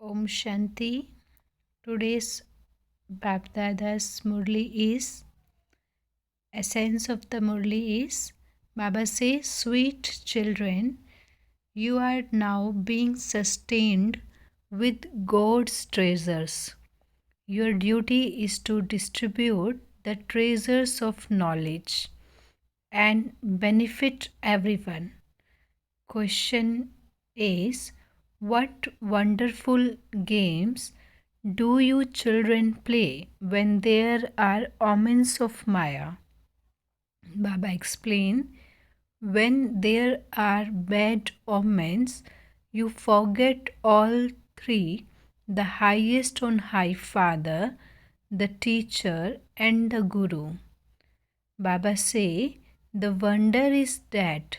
Om Shanti. Today's Bapdada's Murli is essence of the Murli is Baba says, sweet children, you are now being sustained with God's treasures. Your duty is to distribute the treasures of knowledge and benefit everyone. Question is, what wonderful games do you children play when there are omens of Maya? Baba explain, when there are bad omens, you forget all three, the highest on high Father, the teacher and the Guru. Baba say, the wonder is that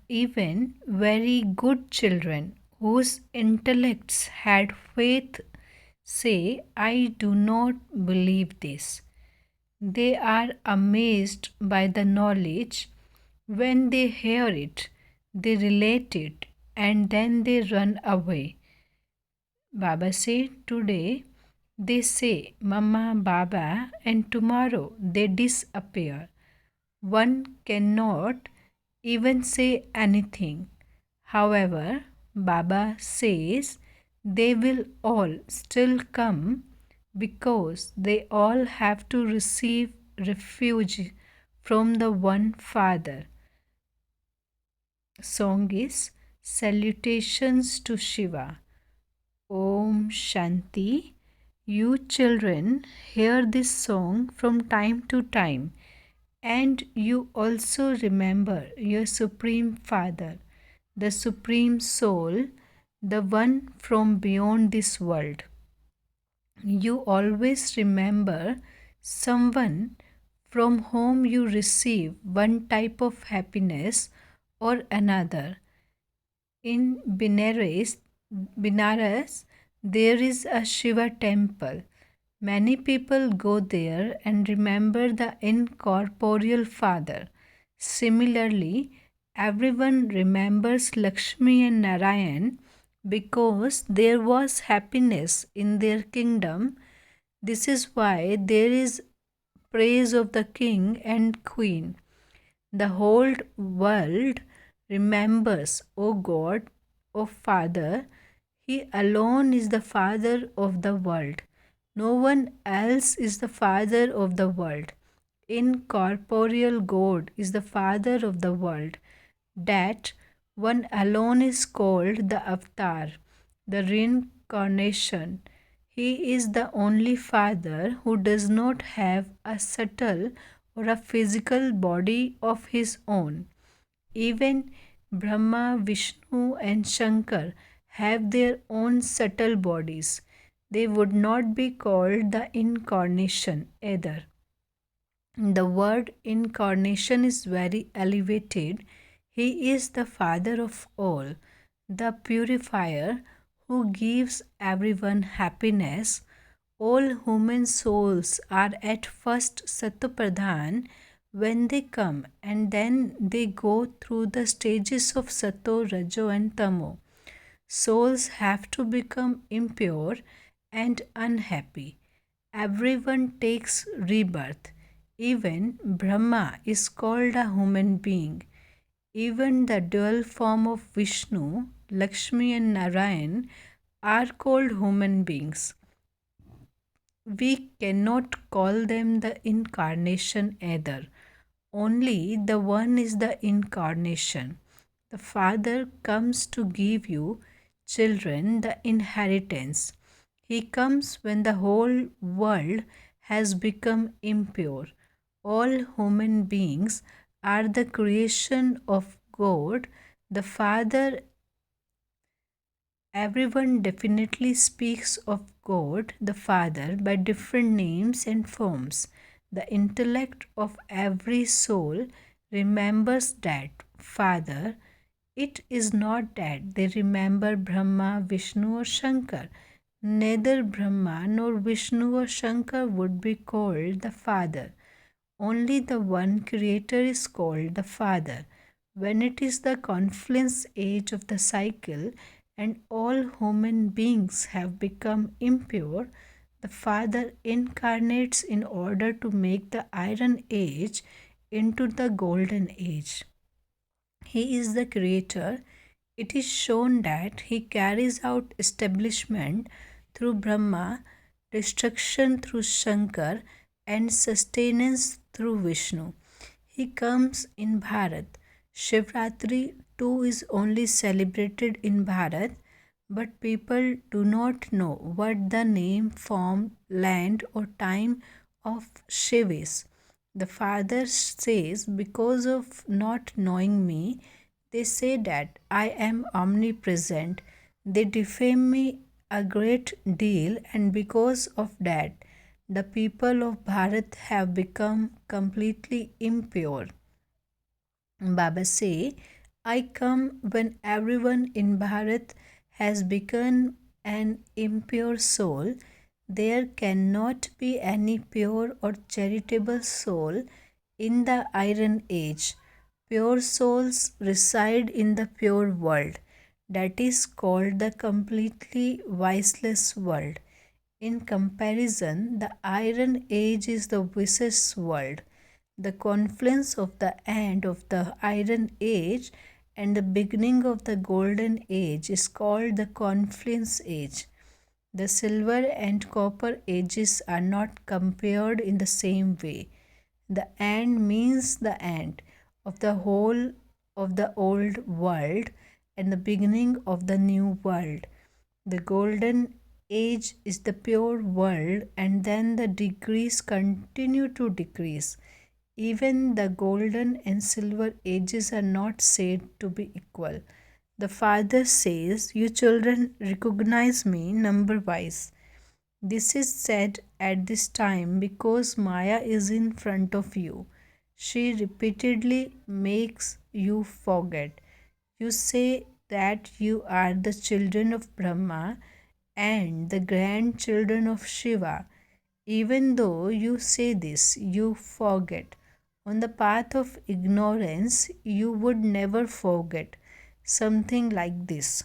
even very good children whose intellects had faith say, I do not believe this. They are amazed by the knowledge. When they hear it, they relate it, and then they run away. Baba said, today they say, Mama, Baba, and tomorrow they disappear. One cannot even say anything. However, Baba says they will all still come because they all have to receive refuge from the one Father. Song is Salutations to Shiva. Om Shanti. You children hear this song from time to time, and you also remember your Supreme Father, the Supreme Soul, the one from beyond this world. You always remember someone from whom you receive one type of happiness or another. In Benares, there is a Shiva temple. Many people go there and remember the incorporeal Father. Similarly, everyone remembers Lakshmi and Narayan because there was happiness in their kingdom. This is why there is praise of the king and queen. The whole world remembers, O God, O Father. He alone is the Father of the world. No one else is the Father of the world. Incorporeal God is the Father of the world. That one alone is called the Avatar, the reincarnation. He is the only Father who does not have a subtle or a physical body of his own. Even Brahma, Vishnu, and Shankar have their own subtle bodies. They would not be called the incarnation either. The word incarnation is very elevated. He is the Father of all, the purifier who gives everyone happiness. All human souls are at first Satopradhan when they come, and then they go through the stages of Sato, Rajo, and Tamo. Souls have to become impure and unhappy. Everyone takes rebirth. Even Brahma is called a human being. Even the dual form of Vishnu, Lakshmi, and Narayan are called human beings. We cannot call them the incarnation either. Only the one is the incarnation. The Father comes to give you, children, the inheritance. He comes when the whole world has become impure. All human beings are the creation of God, the Father. Everyone definitely speaks of God the Father by different names and forms. The intellect of every soul remembers that Father. It is not that they remember Brahma, Vishnu, or Shankar. Neither Brahma nor Vishnu or Shankar would be called the Father. Only the one Creator is called the Father. When it is the confluence age of the cycle, and all human beings have become impure, the Father incarnates in order to make the Iron Age into the Golden Age. He is the creator. It is shown that he carries out establishment through Brahma, destruction through Shankar, and sustenance through Vishnu. He comes in Bharat. Shivratri too is only celebrated in Bharat, but people do not know what the name, form, land, or time of Shiv is. The father says, because of not knowing me, they say that I am omnipresent. They defame me a great deal, and because of that, the people of Bharat have become completely impure. Baba say, I come when everyone in Bharat has become an impure soul. There cannot be any pure or charitable soul in the Iron Age. Pure souls reside in the pure world, that is called the completely viceless world. In comparison, the Iron Age is the vicious world. The confluence of the end of the Iron Age and the beginning of the Golden Age is called the Confluence Age. The silver and copper ages are not compared in the same way. The end means the end of the whole of the old world and the beginning of the new world. The golden age is the pure world, and then the degrees continue to decrease. Even the golden and silver ages are not said to be equal. The Father says, you children recognize me number wise. This is said at this time because Maya is in front of you. She repeatedly makes you forget. You say that you are the children of Brahma and the grandchildren of Shiva. Even though you say this, you forget. On the path of ignorance, you would never forget something like this.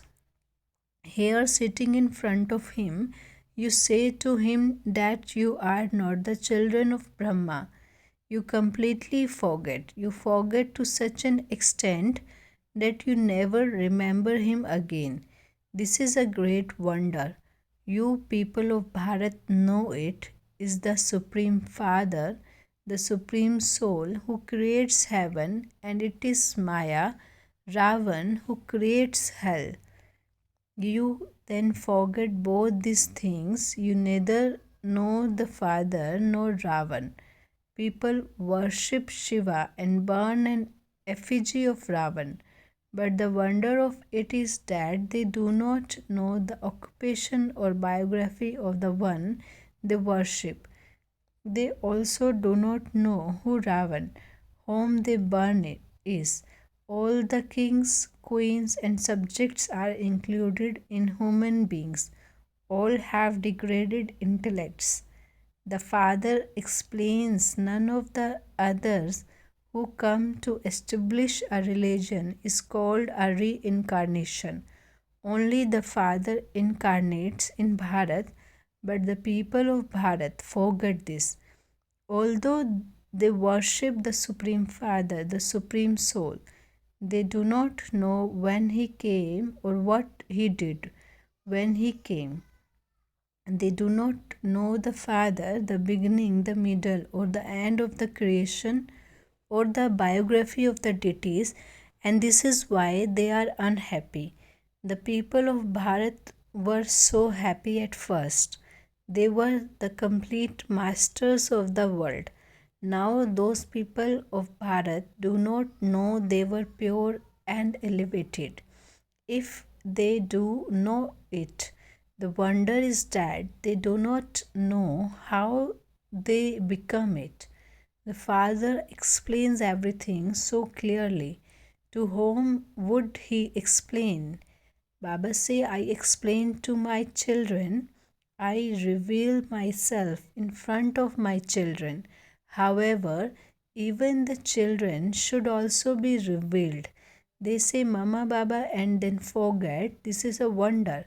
Here, sitting in front of him, you say to him that you are not the children of Brahma. You completely forget. You forget to such an extent that you never remember him again. This is a great wonder. You people of Bharat know it is the Supreme Father, the Supreme Soul who creates heaven, and it is Maya, Ravan, who creates hell. You then forget both these things. You neither know the Father nor Ravan. People worship Shiva and burn an effigy of Ravan. But the wonder of it is that they do not know the occupation or biography of the one they worship. They also do not know who Ravan, whom they burn it, is. All the kings, queens, and subjects are included in human beings. All have degraded intellects. The Father explains none of the others who come to establish a religion is called a reincarnation. Only the Father incarnates in Bharat, but the people of Bharat forget this. Although they worship the Supreme Father, the Supreme Soul, they do not know when He came or what He did when He came. They do not know the Father, the beginning, the middle, or the end of the creation, or the biography of the deities, and this is why they are unhappy. The people of Bharat were so happy at first. They were the complete masters of the world. Now, those people of Bharat do not know they were pure and elevated. If they do know it, the wonder is that they do not know how they become it. The Father explains everything so clearly. To whom would he explain? Baba say, I explain to my children. I reveal myself in front of my children. However, even the children should also be revealed. They say Mama Baba and then forget. This is a wonder.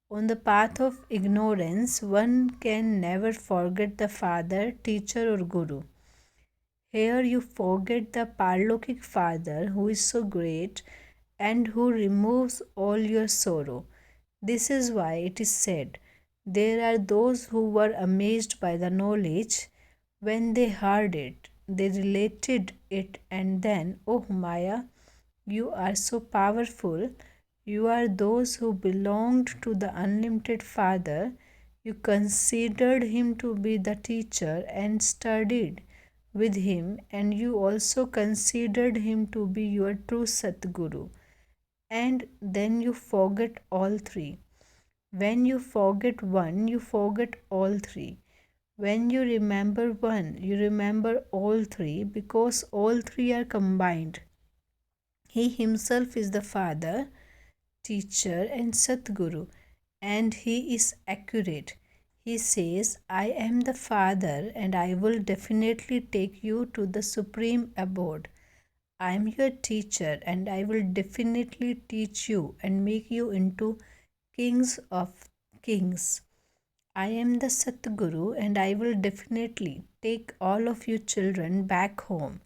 On the path of ignorance, one can never forget the father, teacher, or guru. Here you forget the Parlokic Father who is so great and who removes all your sorrow. This is why it is said, there are those who were amazed by the knowledge when they heard it. They related it and then, oh Maya, you are so powerful. You are those who belonged to the unlimited Father. You considered him to be the teacher and studied with him, and you also considered him to be your true Satguru. And then you forget all three. When you forget one, you forget all three. When you remember one, you remember all three because all three are combined. He himself is the Father, teacher, and Satguru, and he is accurate. He says, I am the Father, and I will definitely take you to the supreme abode. I am your teacher, and I will definitely teach you and make you into kings of kings. I am the Satguru, and I will definitely take all of you children back home,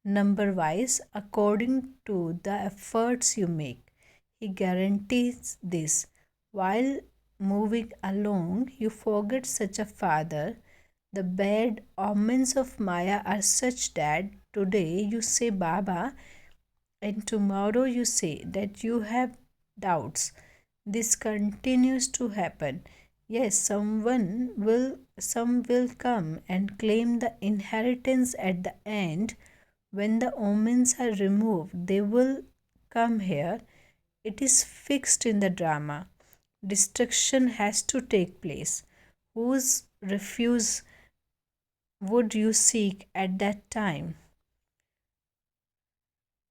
number wise, according to the efforts you make. He guarantees this. While moving along, you forget such a father. The bad omens of Maya are such that today you say Baba and tomorrow you say that you have doubts. This continues to happen. Yes, some will come and claim the inheritance at the end. When the omens are removed, they will come here. It is fixed in the drama. Destruction has to take place. Whose refuge would you seek at that time?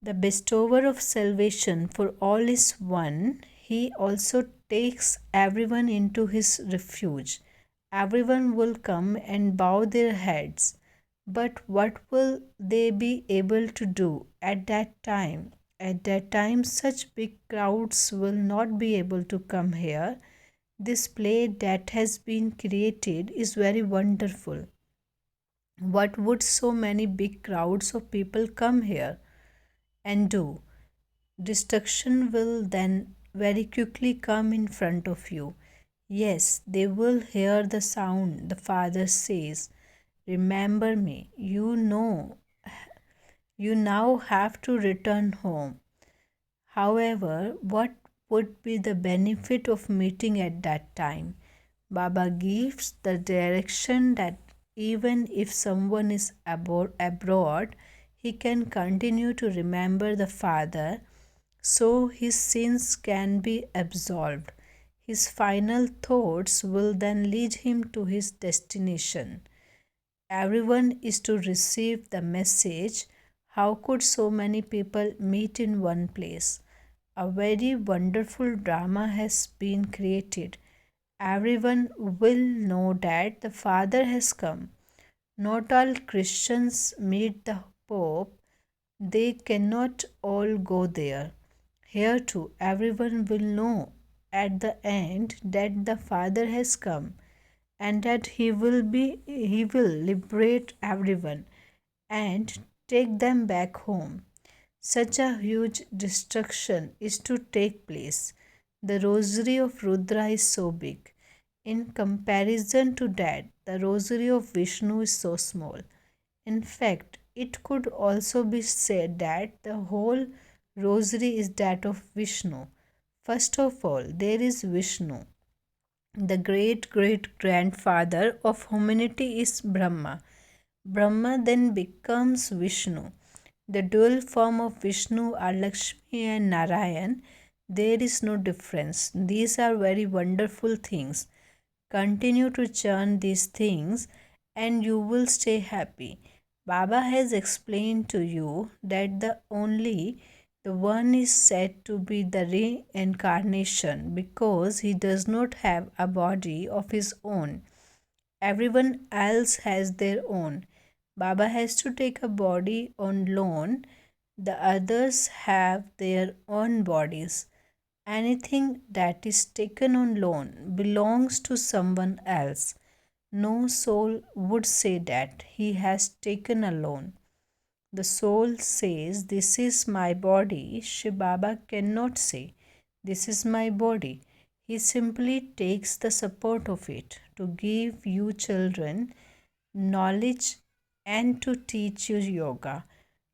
The bestower of salvation for all is one. He also takes everyone into his refuge. Everyone will come and bow their heads. But what will they be able to do at that time? At that time, such big crowds will not be able to come here. This play that has been created is very wonderful. What would so many big crowds of people come here and do? Destruction will then very quickly come in front of you. Yes, they will hear the sound. The Father says, remember me. You now have to return home. However, what would be the benefit of meeting at that time? Baba gives the direction that even if someone is abroad, he can continue to remember the Father so his sins can be absolved. His final thoughts will then lead him to his destination. Everyone is to receive the message. How could so many people meet in one place? A very wonderful drama has been created. Everyone will know that the Father has come. Not all Christians meet the Pope, they cannot all go there. Here too, everyone will know at the end that the Father has come and that he will liberate everyone and take them back home. Such a huge destruction is to take place. The rosary of Rudra is so big. In comparison to that, the rosary of Vishnu is so small. In fact, it could also be said that the whole rosary is that of Vishnu. First of all, there is Vishnu. The great great grandfather of humanity is Brahma. Brahma then becomes Vishnu. The dual form of Vishnu are Lakshmi and Narayan. There is no difference. These are very wonderful things. Continue to churn these things and you will stay happy. Baba has explained to you that the one is said to be the reincarnation because he does not have a body of his own. Everyone else has their own. Baba has to take a body on loan The others have their own bodies. Anything that is taken on loan belongs to someone else. No soul would say that he has taken a loan. The soul says, "This is my body." Shiv Baba cannot say, "This is my body." He simply takes the support of it to give you children knowledge and to teach you yoga.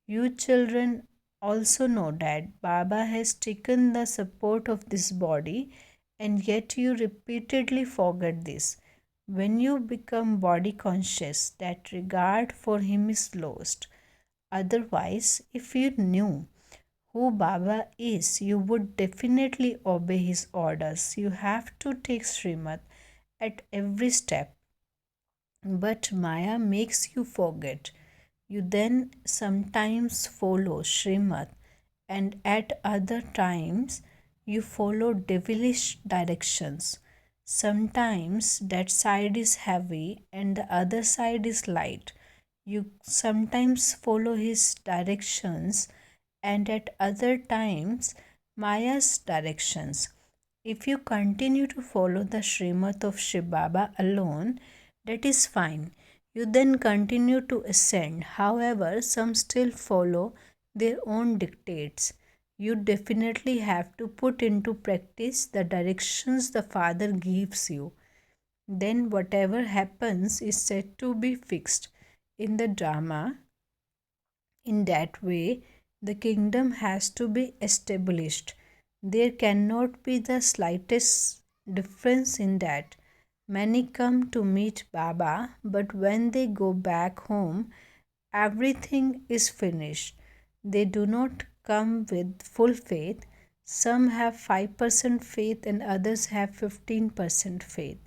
You children also know that Baba has taken the support of this body, and yet you repeatedly forget this. When you become body conscious, that regard for him is lost. Otherwise, if you knew who Baba is, you would definitely obey his orders. You have to take Srimad at every step. But Maya makes you forget. You then sometimes follow Srimad, and at other times you follow devilish directions. Sometimes that side is heavy and the other side is light. You sometimes follow his directions, and at other times Maya's directions. If you continue to follow the Srimad of Shiv Baba alone, that is fine. You then continue to ascend. However, some still follow their own dictates. You definitely have to put into practice the directions the Father gives you. Then, whatever happens is said to be fixed in the drama. In that way, the kingdom has to be established. There cannot be the slightest difference in that. Many come to meet Baba, but when they go back home, everything is finished. They do not come with full faith. Some have 5% faith and others have 15% faith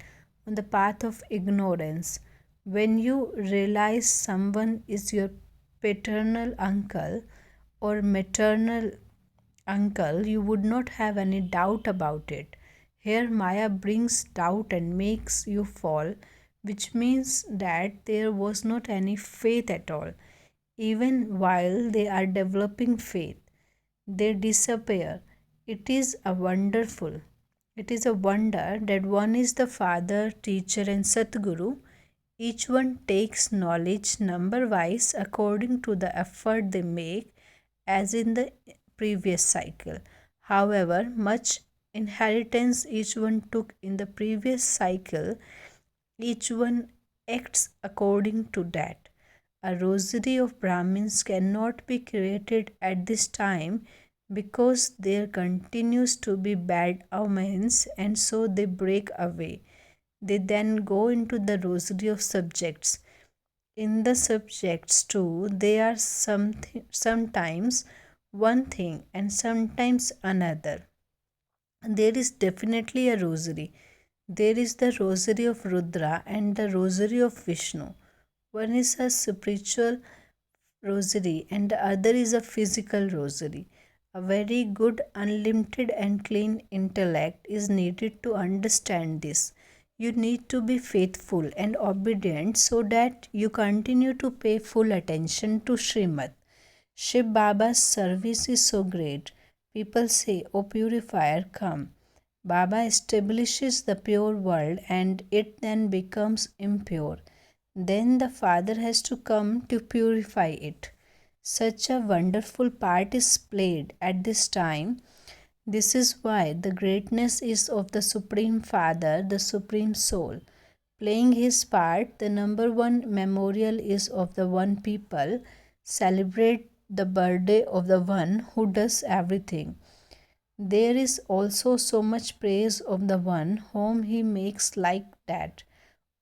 on the path of ignorance. When you realize someone is your paternal uncle or maternal uncle, you would not have any doubt about it. Here, Maya brings doubt and makes you fall, which means that there was not any faith at all. Even while they are developing faith, they disappear. It is a wonderful. It is a wonder that one is the Father, Teacher, and Satguru. Each one takes knowledge number wise according to the effort they make, as in the previous cycle. However, much inheritance each one took in the previous cycle, each one acts according to that. A rosary of Brahmins cannot be created at this time because there continues to be bad omens, and so they break away. They then go into the rosary of subjects. In the subjects too, they are sometimes one thing and sometimes another. There is definitely a rosary. There is the rosary of Rudra and the rosary of Vishnu. One is a spiritual rosary and the other is a physical rosary. A very good, unlimited, and clean intellect is needed to understand this. You need to be faithful and obedient so that you continue to pay full attention to Srimad. Shiv Baba's service is so great. People say, "O purifier, come." Baba establishes the pure world and it then becomes impure. Then the Father has to come to purify it. Such a wonderful part is played at this time. This is why the greatness is of the Supreme Father, the Supreme Soul. Playing his part, the number one memorial is of the one people. Celebrate the birthday of the one who does everything. There is also so much praise of the one whom he makes like that.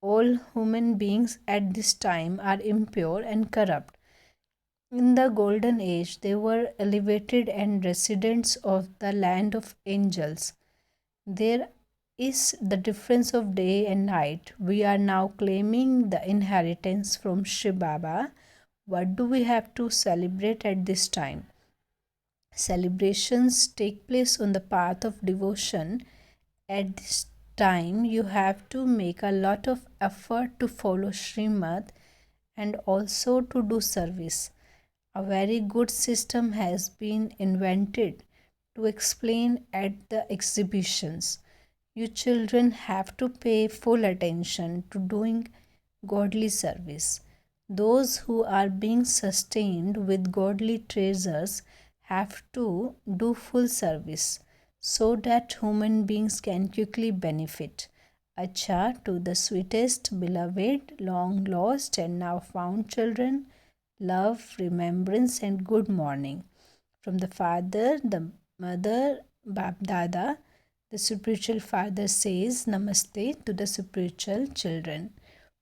All human beings at this time are impure and corrupt. In the golden age, they were elevated and residents of the land of angels. There is the difference of day and night. We are now claiming the inheritance from Shiv Baba. What do we have to celebrate at this time? Celebrations take place on the path of devotion. At this time, you have to make a lot of effort to follow Srimad and also to do service. A very good system has been invented to explain at the exhibitions. You children have to pay full attention to doing godly service. Those who are being sustained with godly treasures have to do full service so that human beings can quickly benefit. Acha to the sweetest, beloved, long lost, and now found children, love, remembrance, and good morning. From the father, the mother, Bab Dada, the spiritual father says Namaste to the spiritual children.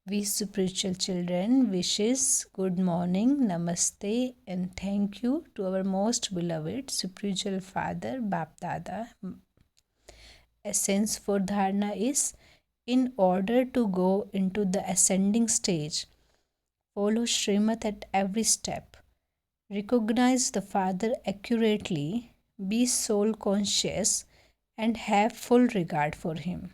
We spiritual children wishes good morning, Namaste, and thank you to our most beloved spiritual father, Bab Dada. Essence for dharana is in order to go into the ascending stage, follow Srimad at every step. Recognize the Father accurately, be soul conscious, and have full regard for Him.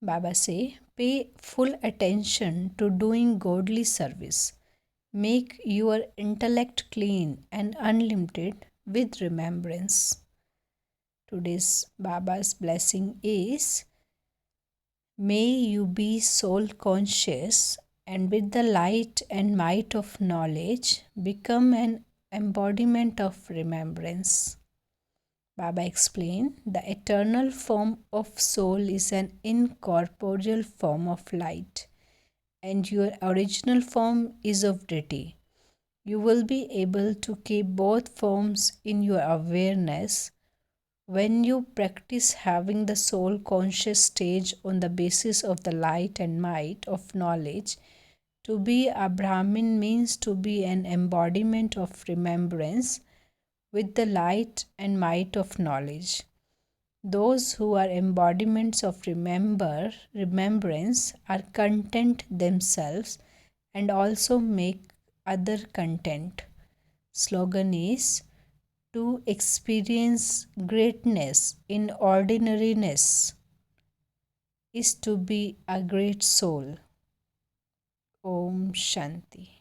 Baba say, pay full attention to doing godly service. Make your intellect clean and unlimited with remembrance. Today's Baba's blessing is, may you be soul conscious and with the light and might of knowledge become an embodiment of remembrance. Baba explained the eternal form of soul is an incorporeal form of light, and your original form is of deity. You will be able to keep both forms in your awareness when you practice having the soul conscious stage on the basis of the light and might of knowledge. To be a Brahmin means to be an embodiment of remembrance with the light and might of knowledge. Those who are embodiments of remembrance are content themselves and also make other content. Slogan is, to experience greatness in ordinariness is to be a great soul. Om Shanti.